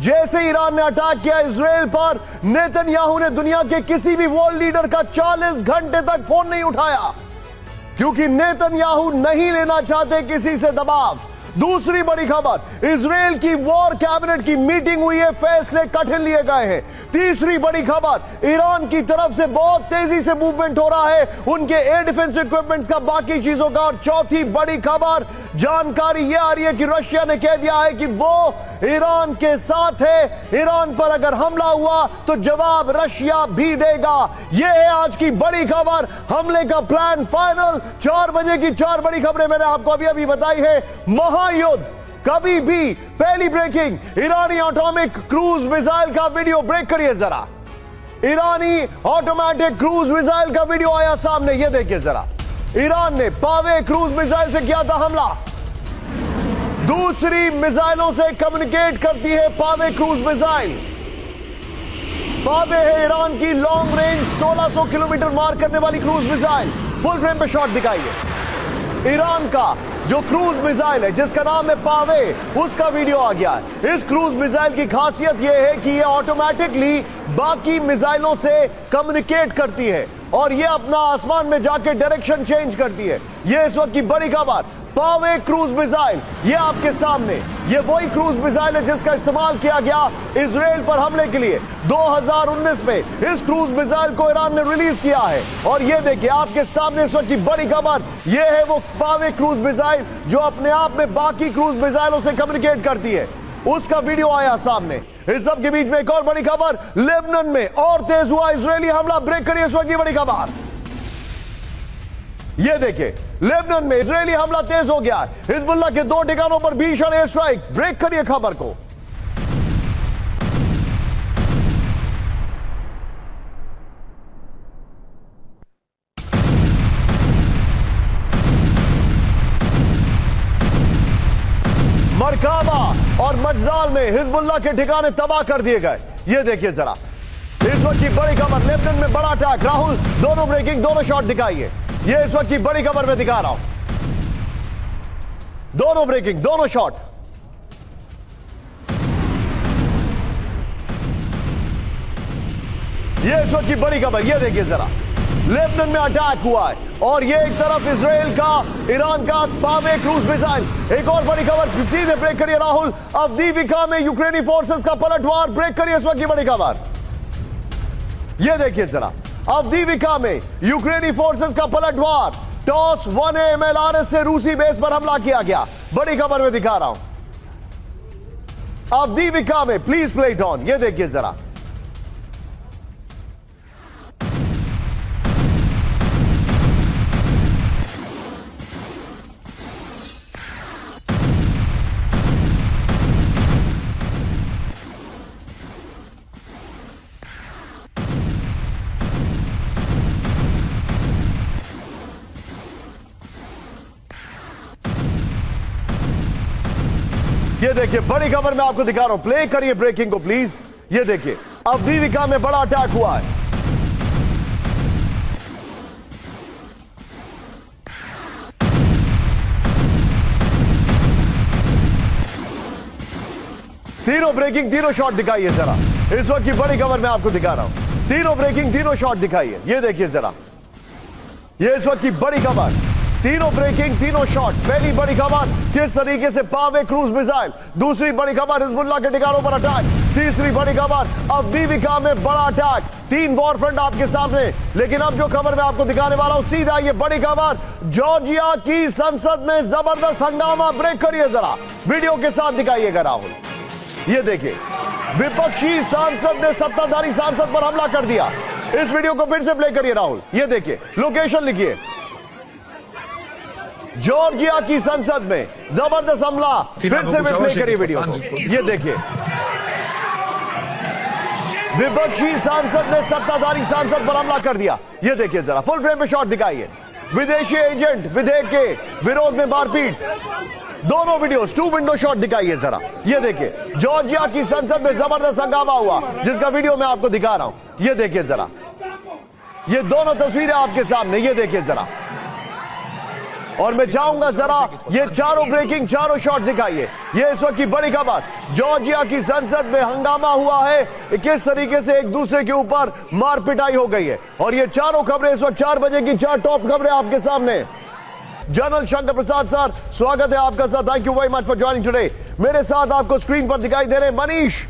जैसे ईरान ने अटैक किया इजराइल पर, नेतन्याहू ने दुनिया के किसी भी वर्ल्ड लीडर का 40 घंटे तक फोन नहीं उठाया, क्योंकि नेतन्याहू नहीं लेना चाहते किसी से दबाव। दूसरी बड़ी खबर, इजराइल की वॉर कैबिनेट की मीटिंग हुई है, फैसले कठिन लिए गए हैं। तीसरी बड़ी खबर, ईरान की तरफ से बहुत तेजी से मूवमेंट हो रहा है उनके एयर डिफेंस इक्विपमेंट्स का, बाकी चीजों का। और चौथी बड़ी खबर, जानकारी यह आ रही है कि रशिया ने कह दिया है कि वो ईरान के साथ है, ईरान पर अगर हमला हुआ तो जवाब रशिया भी देगा। यह है आज की बड़ी खबर, हमले का प्लान फाइनल। 4 बजे की 4 बड़ी खबरें मैंने आपको अभी अभी बताई है। महायुद्ध कभी भी, पहली ब्रेकिंग, ईरानी एटॉमिक क्रूज मिसाइल का वीडियो, ब्रेक करिए जरा। ईरानी ऑटोमेटिक क्रूज मिसाइल का वीडियो आया सामने, यह देखिए जरा। ईरान ने पावे क्रूज मिसाइल से किया था हमला। दूसरी मिसाइलों से कम्युनिकेट करती है पावे क्रूज मिसाइल। पावे है ईरान की लॉन्ग रेंज 1600 किलोमीटर मार करने वाली क्रूज मिसाइल। फुल फ्रेम पे शॉट दिखाइए। ईरान का जो क्रूज मिसाइल है जिसका नाम है पावे, उसका वीडियो आ गया है। इस क्रूज मिसाइल की खासियत यह है कि यह ऑटोमेटिकली बाकी मिसाइलों से कम्युनिकेट करती है और यह अपना आसमान में जाके डायरेक्शन चेंज करती है। यह इस वक्त की बड़ी खबर, पावे क्रूज मिसाइल, यह आपके सामने। यह वही क्रूज मिसाइल है जिसका इस्तेमाल किया गया इजराइल पर हमले के लिए 2019 में। इस क्रूज मिसाइल को ईरान ने रिलीज किया है और यह देखिए आपके सामने इस वक्त की बड़ी खबर, यह है वो पावे क्रूज मिसाइल जो अपने आप में बाकी क्रूज मिसाइलों से कम्युनिकेट करती है। उसका वीडियो आया सामने। इस सब के बीच में एक और बड़ी खबर, लेबनान में और तेज हुआ इजरायली हमला। ब्रेक करिए इस वक्त की बड़ी खबर, यह देखिए लेबनान में इजरायली हमला तेज हो गया है। हिजबुल्लाह के 2 ठिकानों पर भीषण एयर स्ट्राइक। ब्रेक करिए खबर को। मरकाबा और मजदाल में हिजबुल्लाह के ठिकाने तबाह कर दिए गए। यह देखिए जरा इस वक्त की बड़ी खबर, लेबनान में बड़ा अटैक। राहुल दोनों ब्रेकिंग, दोनों शॉट दिखाइए। यह इस वक्त की बड़ी खबर में दिखा रहा हूं, दोनों ब्रेकिंग, दोनों शॉट। यह इस वक्त की बड़ी खबर, यह देखिए जरा, लेबनान में अटैक हुआ है और यह एक तरफ इजराइल का, ईरान का पावे क्रूज मिसाइल। एक और बड़ी खबर, सीधे ब्रेक करिए राहुल, अवदीविका में यूक्रेनी फोर्सेस का पलटवार। ब्रेक करिए इस वक्त की बड़ी खबर, यह देखिए जरा, अवदीविका में यूक्रेनी फोर्सेस का पलटवार। टॉस 1A MLRS से रूसी बेस पर हमला किया गया। बड़ी खबर में दिखा रहा हूं अवदीविका में, प्लीज प्ले इट ऑन। यह देखिए जरा, ये देखिए बड़ी खबर मैं आपको दिखा रहा हूं। प्ले करिए ब्रेकिंग को प्लीज। ये देखिए अवदीविका में बड़ा अटैक हुआ है। तीनों ब्रेकिंग, तीनों शॉट दिखाइए जरा। इस वक्त की बड़ी खबर मैं आपको दिखा रहा हूं, तीनों ब्रेकिंग, तीनों शॉट दिखाइए। ये देखिए जरा, ये इस वक्त की बड़ी खबर, तीनों ब्रेकिंग, तीनों शॉट। पहली बड़ी खबर, किस तरीके से पावे क्रूज मिसाइल। दूसरी बड़ी खबर, हिजबुल्लाह के ठिकानों पर अटैक। तीसरी बड़ी खबर, अवदीविका में बड़ा अटैक। 3 वॉर फ्रंट आपके सामने। लेकिन अब जो खबर मैं आपको दिखाने वाला हूं, सीधा ये बड़ी खबर, जॉर्जिया की संसद में जबरदस्त हंगामा। ब्रेक करिए जरा, वीडियो के साथ दिखाइएगा राहुल। ये देखिए विपक्षी सांसद ने सत्ताधारी सांसद पर हमला कर दिया। इस वीडियो को फिर से प्ले करिए राहुल। ये देखिए, लोकेशन लिखिए, जॉर्जिया की संसद में जबरदस्त हमला। फिर से प्ले करिए वीडियो को। ये देखिए विपक्षी सांसद ने सत्ताधारी सांसद पर हमला कर दिया। ये देखिए जरा, फुल फ्रेम पे शॉट दिखाइए। विदेशी एजेंट विधेयक के विरोध में मारपीट। दोनों वीडियोस 2 विंडो शॉट दिखाइए जरा। ये देखिए जॉर्जिया की संसद में जबरदस्त हंगामा हुआ, जिसका वीडियो मैं आपको दिखा रहा हूं। ये देखिए जरा, ये दोनों तस्वीरें आपके सामने। ये देखिए जरा, और मैं चाहूंगा जरा ये चारों ब्रेकिंग चारों शॉट दिखाइए। ये इस वक्त की बड़ी खबर, जॉर्जिया की संसद में हंगामा हुआ है, किस तरीके से एक दूसरे के ऊपर मार पिटाई हो गई है। और ये चारों खबरें इस वक्त 4 बजे की 4 टॉप खबरें आपके सामने। जनरल शंकर प्रसाद सर, स्वागत है आपका sir. Thank you very much for joining today. मेरे साथ आपको स्क्रीन पर दिखाई दे रहे हैं मनीष,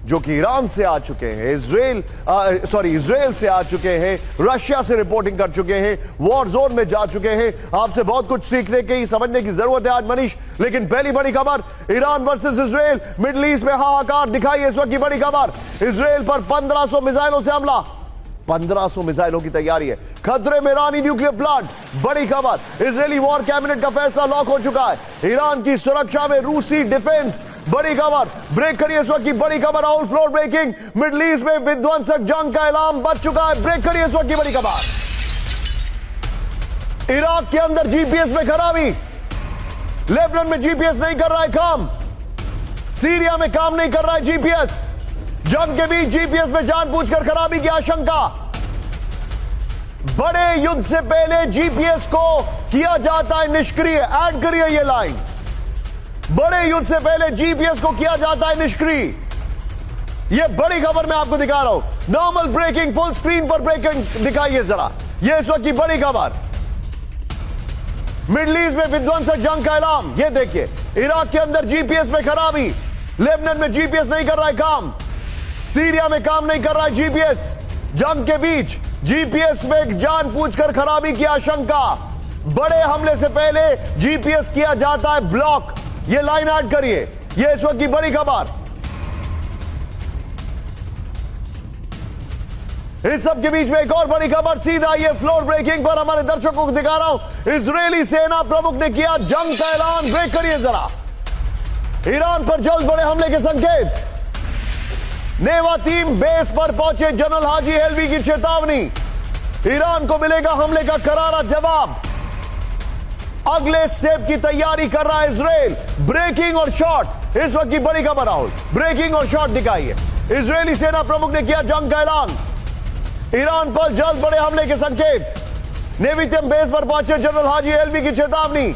जो कि ईरान से आ चुके हैं, इजराइल से आ चुके हैं, रशिया से रिपोर्टिंग कर चुके हैं, वॉर जोन में जा चुके हैं। आपसे बहुत कुछ सीखने की, समझने की जरूरत है आज मनीष। लेकिन पहली बड़ी खबर, Iran versus Israel, middle east में हाहाकार दिखाई इस वक्त की बड़ी खबर। इजराइल पर 1500 मिसाइलों से हमला, 1500 मिसाइलों की तैयारी है। खतरे में ईरानी न्यूक्लियर प्लांट, बड़ी खबर। इजरायली वॉर कैबिनेट का फैसला लॉक हो चुका है। ईरान की सुरक्षा में रूसी डिफेंस, बड़ी खबर। ब्रेक करिए इस वक्त की बड़ी खबर, Rahul, floor breaking. Middle east में विध्वंसक जंग का ऐलान बच चुका है। ब्रेक करिए इस वक्त की बड़ी खबर। इराक के अंदर जीपीएस में खराबी, लेबनान में जीपीएस नहीं कर रहा है काम, सीरिया में काम नहीं कर रहा है जीपीएस। जंग के बीच जीपीएस में जानबूझकर खराबी की आशंका। बड़े युद्ध से पहले जीपीएस को किया जाता है निष्क्रिय। ऐड करिए ये लाइन, बड़े युद्ध से पहले जीपीएस को किया जाता है निष्क्रिय। ये बड़ी खबर मैं आपको दिखा रहा हूं। नॉर्मल ब्रेकिंग, फुल स्क्रीन पर ब्रेकिंग दिखाइए जरा। ये इस वक्त की बड़ी खबर, मिडिल ईस्ट में विध्वंसक जंग का ऐलान। ये देखिए, इराक के अंदर जीपीएस में खराबी, लेबनान में जीपीएस नहीं कर रहा है काम, सीरिया में काम नहीं कर रहा है जीपीएस। जंग के बीच जीपीएस में जानबूझकर खराबी की आशंका। बड़े हमले से पहले जीपीएस किया जाता है ब्लॉक। ये लाइन ऐड करिए, ये इस वक्त की बड़ी खबर। इस सब के बीच में एक और बड़ी खबर, सीधा ये फ्लोर ब्रेकिंग पर हमारे दर्शकों को दिखा रहा हूं। इजरायली सेना प्रमुख ने किया जंग का ऐलान। ब्रेक करिए जरा। ईरान पर जल्द बड़े हमले के संकेत। नेवा टीम बेस पर पहुंचे, जनरल हाजी हेल्वी की चेतावनी। ईरान को मिलेगा हमले का करारा जवाब। अगले स्टेप की तैयारी कर रहा है इजराइल। ब्रेकिंग और शॉट, इस वक्त की बड़ी खबर राहुल, ब्रेकिंग और शॉट दिखाइए। इजरायली सेना प्रमुख ने किया जंग का ऐलान। ईरान पर जल्द बड़े हमले के संकेत। नेवी टीम बेस पर पहुंचे, जनरल हाजी हेल्वी की चेतावनी।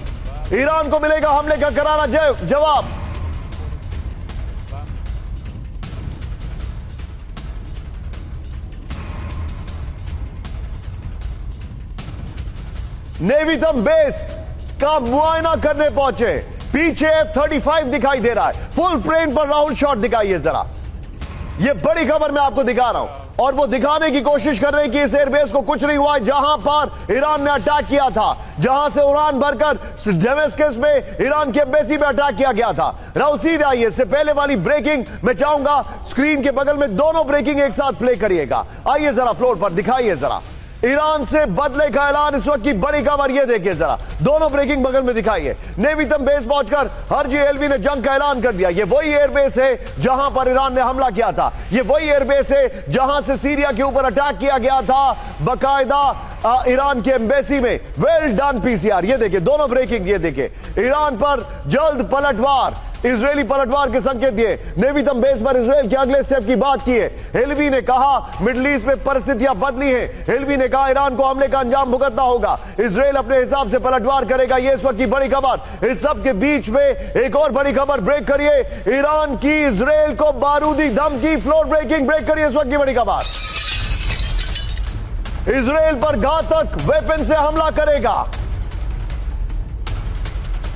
ईरान को मिलेगा हमले का करारा जवाब। नेवी तम बेस का मुआयना करने पहुंचे, पीछे F-35 दिखाई दे रहा है। फुल प्लेन पर राहुल शॉट दिखाइए जरा। ये बड़ी खबर मैं आपको दिखा रहा हूं, और वो दिखाने की कोशिश कर रहे हैं कि इस एयरबेस को कुछ नहीं हुआ है जहां पर ईरान ने अटैक किया था, जहां से उड़ान भरकर डेमेस्कस में ईरान की एम्बेसी पे अटैक किया गया था। राहुल सीधे आइए, इससे पहले वाली ब्रेकिंग मैं चाहूंगा स्क्रीन के बगल में दोनों ब्रेकिंग एक साथ प्ले करिएगा। आइए जरा फ्लोर पर दिखाइए जरा। ईरान से बदले का ऐलान, इस वक्त की बड़ी खबर। ये देखिए जरा, दोनों ब्रेकिंग बगल में दिखाइए। नेवी तम बेस पहुंचकर हाजी हेल्वी ने जंग का ऐलान कर दिया। ये वही एयरबेस है जहां पर ईरान ने हमला किया था। ये वही एयरबेस है जहां से सीरिया के ऊपर अटैक किया गया था बाकायदा ईरान के एम्बेसी में। Well done PCR. ये देखिए दोनों ब्रेकिंग, ये देखिए ईरान पर जल्द पलटवार, इजरायली पलटवार के संकेत दिए। नेवी तम बेस पर इजराइल के अगले स्टेप की बात की है। हेल्वी ने कहा मिडिल ईस्ट में परिस्थितियां बदली हैं। हेल्वी ने कहा ईरान को हमले का अंजाम भुगतना होगा, इजराइल अपने हिसाब से पलटवार करेगा। ये इस वक्त की बड़ी खबर। इस सब के बीच में एक और बड़ी खबर, ब्रेक करिए। ईरान की इजराइल को बारूदी धमकी, फ्लोर ब्रेकिंग। ब्रेक करिए इस वक्त की बड़ी खबर। इजराइल पर घातक वेपन से हमला करेगा।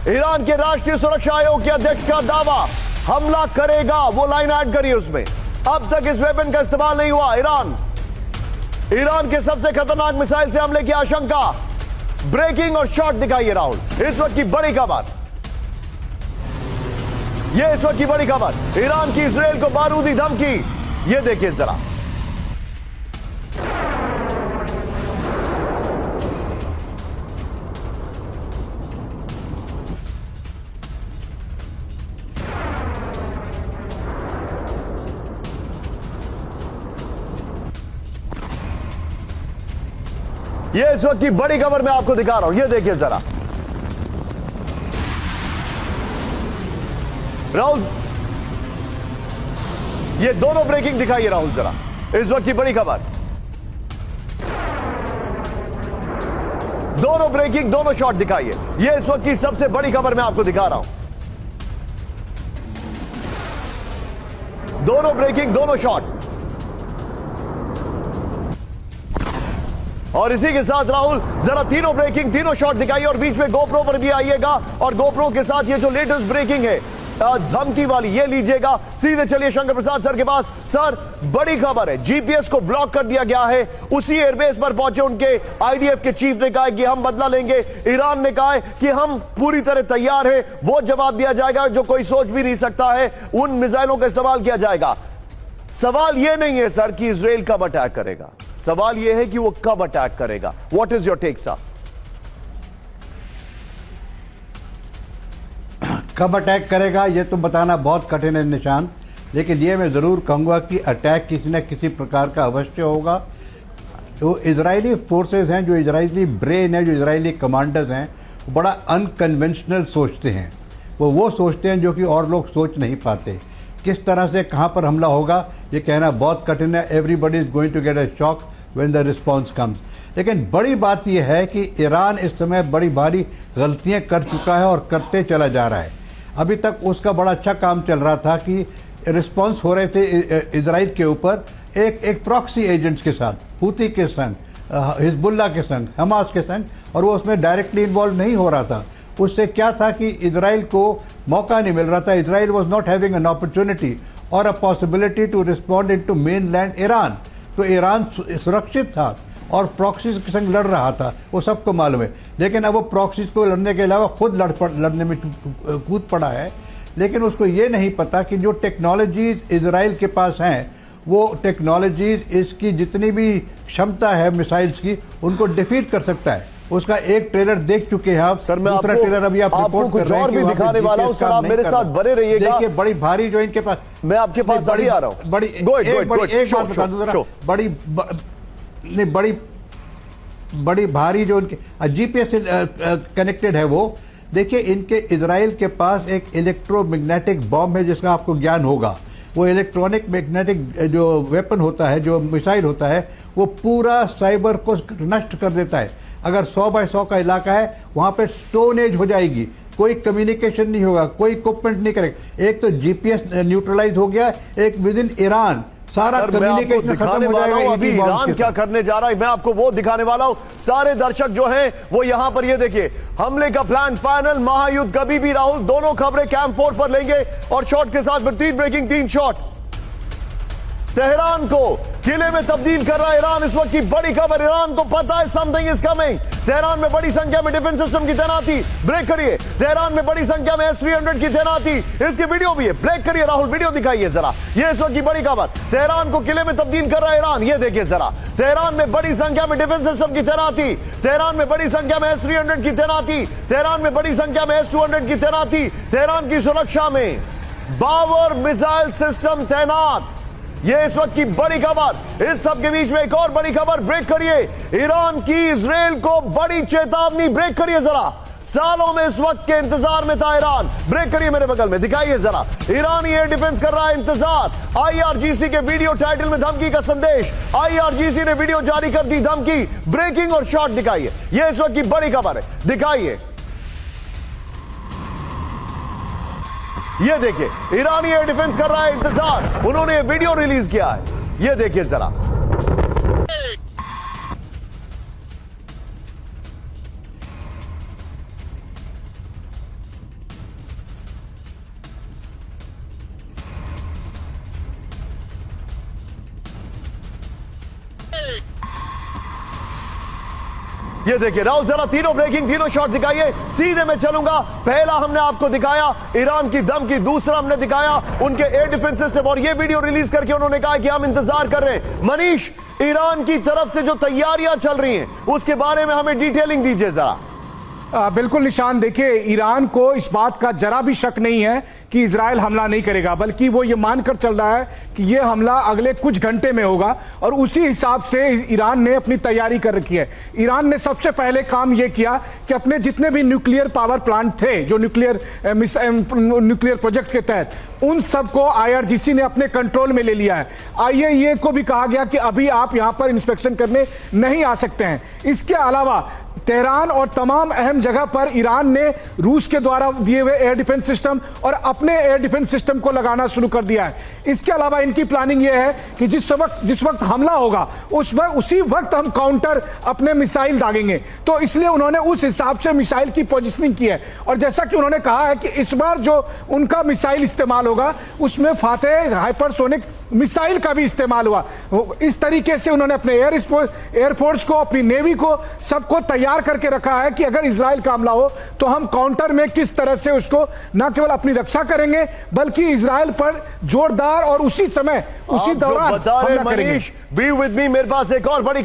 ईरान के राष्ट्रीय सुरक्षा आयोग के अध्यक्ष का दावा, हमला करेगा। वो लाइन ऐड करिए उसमें। अब तक इस वेपन का इस्तेमाल नहीं हुआ। ईरान के सबसे खतरनाक मिसाइल से हमले की आशंका। ब्रेकिंग और शॉट दिखाइए राहुल, इस वक्त की बड़ी खबर। ये इस वक्त की बड़ी खबर, ईरान की इजराइल को बारूदी धमकी। ये देखिए जरा। ये इस वक्त की बड़ी खबर मैं आपको दिखा रहा हूं। ये देखिए जरा राहुल, ये दोनों ब्रेकिंग दिखाइए राहुल जरा। इस वक्त की बड़ी खबर, दोनों ब्रेकिंग, दोनों शॉट दिखाइए। ये इस वक्त की सबसे बड़ी खबर मैं आपको दिखा रहा हूं। दोनों ब्रेकिंग, दोनों शॉट। और इसी के साथ राहुल जरा तीनों ब्रेकिंग, तीनों शॉट दिखाइए और बीच में गोप्रो पर भी आइएगा और गोप्रो के साथ ये जो लेटेस्ट ब्रेकिंग है धमकी वाली, ये लीजिएगा। सीधे चलिए शंकर प्रसाद सर के पास। सर, बड़ी खबर है, जीपीएस को ब्लॉक कर दिया गया है। उसी एयरबेस पर पहुंचे उनके आईडीएफ के चीफ ने कहा कि हम बदला लेंगे। ईरान ने कहा कि हम पूरी तरह तैयार हैं, वो जवाब दिया जाएगा जो कोई सोच भी नहीं सकता है। उन मिसाइलों का इस्तेमाल किया जाएगा। सवाल यह नहीं है सर कि इजराइल कब अटैक करेगा, सवाल यह है कि वो कब अटैक करेगा। What is your take sir? कब अटैक करेगा ये तो बताना बहुत कठिन है निशान, लेकिन ये मैं ज़रूर कहूँगा कि अटैक किसी न किसी प्रकार का अवश्य होगा। जो इजरायली फोर्सेस हैं, जो इजरायली ब्रेन है, जो इजरायली कमांडर्स हैं, वो बड़ा अनकन्वेंशनल सोचते हैं। वो सोचते हैं जो कि और लोग सोच नहीं पाते। किस तरह से कहाँ पर हमला होगा ये कहना बहुत कठिन है। Everybody is going to get a shock when the response comes. लेकिन बड़ी बात यह है कि ईरान इस समय बड़ी भारी गलतियां कर चुका है और करते चला जा रहा है। अभी तक उसका बड़ा अच्छा काम चल रहा था कि रिस्पॉन्स हो रहे थे इजराइल के ऊपर एक प्रॉक्सी एजेंट्स के साथ, हूती के संग, हिजबुल्ला के संग, हमास के संग, और वो उसमें डायरेक्टली इन्वॉल्व नहीं हो रहा था। उससे क्या था कि इजराइल को मौका नहीं मिल रहा था। Israel was not having an opportunity और a possibility to respond in to mainland Iran. तो ईरान सुरक्षित था और प्रॉक्सीज के संग लड़ रहा था, वो सबको मालूम है। लेकिन अब वो प्रॉक्सीज को लड़ने के अलावा खुद लड़ने में कूद पड़ा है। लेकिन उसको ये नहीं पता कि जो टेक्नोलॉजीज इजराइल के पास हैं, वो टेक्नोलॉजीज इसकी जितनी भी क्षमता है मिसाइल्स की, उनको डिफीट कर सकता है। उसका एक ट्रेलर देख चुके हैं आप सर। मैं दूसरा ट्रेलर अभी आप रिपोर्ट कर रहे हैं भी दिखाने वाला हूं सर, आप मेरे साथ बने रहिएगा। देखिए बड़ी भारी जो इनके पास, मैं आपके पास बड़ी आ रहा हूं। बड़ी एक बात बता दूं जरा, बड़ी भारी जो उनके जीपीएस से कनेक्टेड है वो। देखिए इनके इजराइल के पास एक इलेक्ट्रोमैग्नेटिक बॉम्ब है जिसका आपको ज्ञान होगा। वो इलेक्ट्रॉनिक मैग्नेटिक जो वेपन होता है, जो मिसाइल होता है, वो पूरा साइबर को नष्ट कर देता है। अगर 100 बाय 100 का इलाका है, वहां पे स्टोन एज हो जाएगी, कोई कम्युनिकेशन नहीं होगा, कोई इक्विपमेंट नहीं करेगा। एक तो जीपीएस न्यूट्रलाइज हो गया, एक विद इन ईरान सारा कम्युनिकेशन खत्म हो जाएगा। अभी ईरान क्या करने जा रहा है मैं आपको वो दिखाने वाला हूं। सारे दर्शक जो हैं वो यहां पर ये देखिए, हमले का प्लान फाइनल, महायुद्ध कभी भी। राहुल, दोनों खबरें कैंप 4 पर लेंगे और शॉट के साथ फिर 3 ब्रेकिंग, 3 शॉट। तेहरान को किले में तब्दील कर रहा है ईरान। इस वक्त की बड़ी खबर, ईरान को पता है समथिंग इज कमिंग। तेहरान में बड़ी संख्या में डिफेंस सिस्टम की तैनाती, ब्रेक करिए। तेहरान में बड़ी संख्या में S-300 की तैनाती, इसकी वीडियो भी है, ब्रेक करिए। राहुल वीडियो दिखाइए जरा। ये इस वक्त की बड़ी खबर, तेहरान को किले में तब्दील कर रहा है ईरान। ये देखिए जरा, तेहरान में बड़ी संख्या में डिफेंस सिस्टम की तैनाती, तेहरान में बड़ी संख्या में S-300 की तैनाती, तेहरान में बड़ी संख्या में S-200 की तैनाती, तेहरान की सुरक्षा में बावर मिसाइल सिस्टम तैनात। ये इस वक्त की बड़ी खबर। इस सब के बीच में एक और बड़ी खबर, ब्रेक करिए। ईरान की इजराइल को बड़ी चेतावनी, ब्रेक करिए जरा। सालों में इस वक्त के इंतजार में था ईरान। ब्रेक करिए मेरे बगल में, दिखाइए जरा। ईरानी एयर डिफेंस कर रहा है इंतजार। IRGC के वीडियो टाइटल में धमकी का संदेश, IRGC ने वीडियो जारी कर दी धमकी। ब्रेकिंग और शॉट दिखाइए। ये इस वक्त की बड़ी खबर है, दिखाइए। ये देखिए, ईरानी एयर डिफेंस कर रहा है इंतजार। उन्होंने ये वीडियो रिलीज किया है, ये देखिए जरा। ये देखिए राहुल, जरा तीनों ब्रेकिंग, तीनों शॉट दिखाइए। सीधे मैं चलूंगा। पहला हमने आपको दिखाया ईरान की धमकी, दूसरा हमने दिखाया उनके एयर डिफेंस सिस्टम, और ये वीडियो रिलीज करके उन्होंने कहा कि हम इंतजार कर रहे हैं। मनीष, ईरान की तरफ से जो तैयारियां चल रही हैं उसके बारे में हमें डिटेलिंग दीजिए जरा। बिल्कुल निशान, देखिए ईरान को इस बात का जरा भी शक नहीं है कि इजराइल हमला नहीं करेगा, बल्कि वो ये मानकर चल रहा है कि ये हमला अगले कुछ घंटे में होगा, और उसी हिसाब से ईरान ने अपनी तैयारी कर रखी है। ईरान ने सबसे पहले काम ये किया कि अपने जितने भी न्यूक्लियर पावर प्लांट थे, जो न्यूक्लियर प्रोजेक्ट के तहत, उन सबको IRGC ने अपने कंट्रोल में ले लिया है। IAEA को भी कहा गया कि अभी आप यहां पर इंस्पेक्शन करने नहीं आ सकते हैं। इसके अलावा तेहरान और तमाम अहम जगह पर ईरान ने रूस के द्वारा दिए हुए एयर डिफेंस सिस्टम और अपने एयर डिफेंस सिस्टम को लगाना शुरू कर दिया है। इसके अलावा इनकी प्लानिंग यह है कि जिस वक्त हमला होगा उसी वक्त हम काउंटर अपने मिसाइल दागेंगे। तो इसलिए उन्होंने उस हिसाब से मिसाइल की पोजीशनिंग की है। और जैसा कि उन्होंने कहा है कि इस बार जो उनका मिसाइल इस्तेमाल होगा उसमें फातेह हाइपरसोनिक मिसाइल का भी इस्तेमाल हुआ। इस तरीके से उन्होंने अपने एयरफोर्स को, अपनी नेवी को, सबको तैयार करके रखा है कि अगर इजराइल का हमला हो तो हम काउंटर में किस तरह से उसको न केवल अपनी रक्षा करेंगे बल्कि इजराइल पर जोरदार और उसी समय उसी दौरान हमला करेंगे। मनीष, बी विद मी, मेरे पास एक और बड़ी